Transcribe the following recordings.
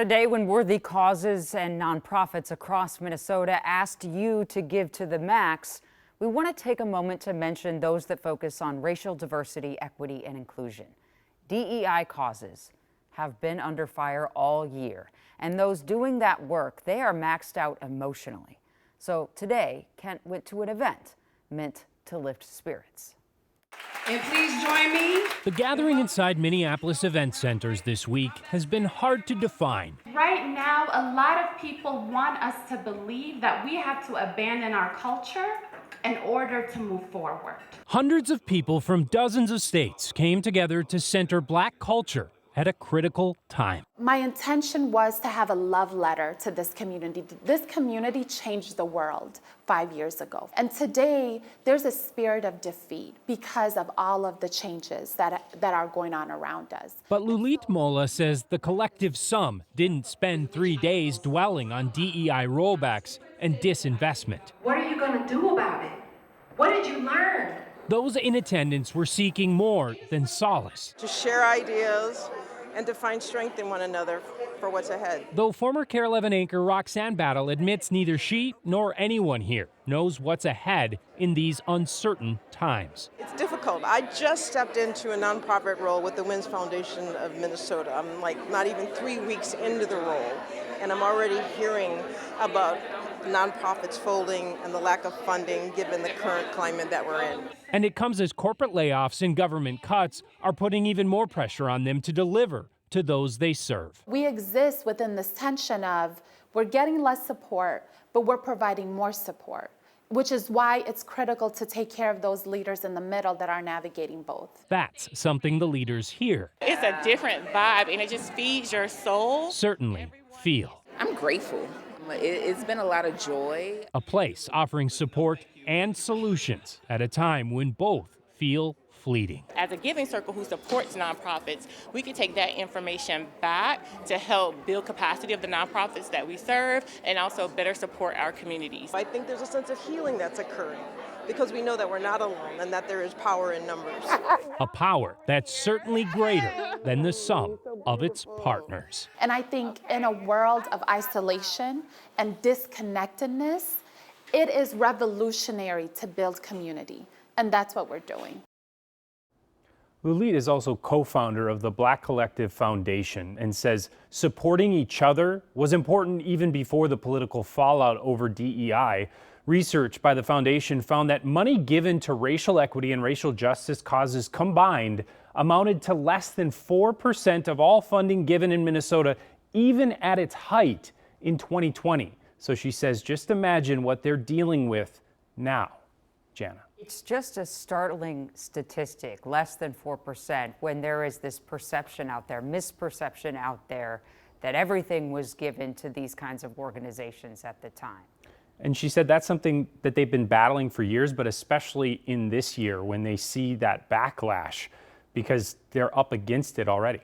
A day when worthy causes and nonprofits across Minnesota asked you to give to the max, we want to take a moment to mention those that focus on racial diversity, equity, and inclusion. DEI causes have been under fire all year, and those doing that work, they are maxed out emotionally. So today, Kent went to an event meant to lift spirits. And please join me. The gathering inside Minneapolis event centers this week has been hard to define. Right now, a lot of people want us to believe that we have to abandon our culture in order to move forward. Hundreds of people from dozens of states came together to center Black culture at a critical time. My intention was to have a love letter to this community. This community changed the world 5 years ago. And today, there's a spirit of defeat because of all of the changes that are going on around us. But Lulit Molla says the collective sum didn't spend 3 days dwelling on DEI rollbacks and disinvestment. What are you going to do about it? What did you learn? Those in attendance were seeking more than solace. To share ideas and to find strength in one another for what's ahead. Though former KARE 11 anchor Roxanne Battle admits neither she nor anyone here knows what's ahead in these uncertain times. It's difficult. I just stepped into a nonprofit role with the WINS Foundation of Minnesota. I'm like not even 3 weeks into the role, and I'm already hearing about nonprofits folding and the lack of funding given the current climate that we're in. And it comes as corporate layoffs and government cuts are putting even more pressure on them to deliver to those they serve. We exist within this tension of we're getting less support, but we're providing more support, which is why it's critical to take care of those leaders in the middle that are navigating both. That's something the leaders here It's a different vibe, and it just feeds your soul. certainly feel. I'm grateful. It's been a lot of joy. A place offering support and solutions at a time when both feel fleeting. As a giving circle who supports nonprofits, we can take that information back to help build capacity of the nonprofits that we serve and also better support our communities. I think there's a sense of healing that's occurring because we know that we're not alone and that there is power in numbers. A power that's certainly greater than the sum of its partners. And I think in a world of isolation and disconnectedness, it is revolutionary to build community, and that's what we're doing. Lulit is also co-founder of the Black Collective Foundation and says supporting each other was important even before the political fallout over DEI. Research by the foundation found that money given to racial equity and racial justice causes combined amounted to less than 4% of all funding given in Minnesota, even at its height in 2020. So she says, just imagine what they're dealing with now. Jana. It's just a startling statistic, less than 4%, when there is this perception out there, misperception out there, that everything was given to these kinds of organizations at the time. And she said that's something that they've been battling for years, but especially in this year when they see that backlash because they're up against it already.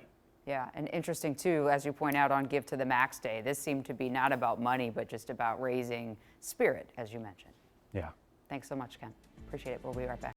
Yeah, and interesting too, as you point out on Give to the Max Day, this seemed to be not about money, but just about raising spirit, as you mentioned. Yeah. Thanks so much, Ken. Appreciate it. We'll be right back.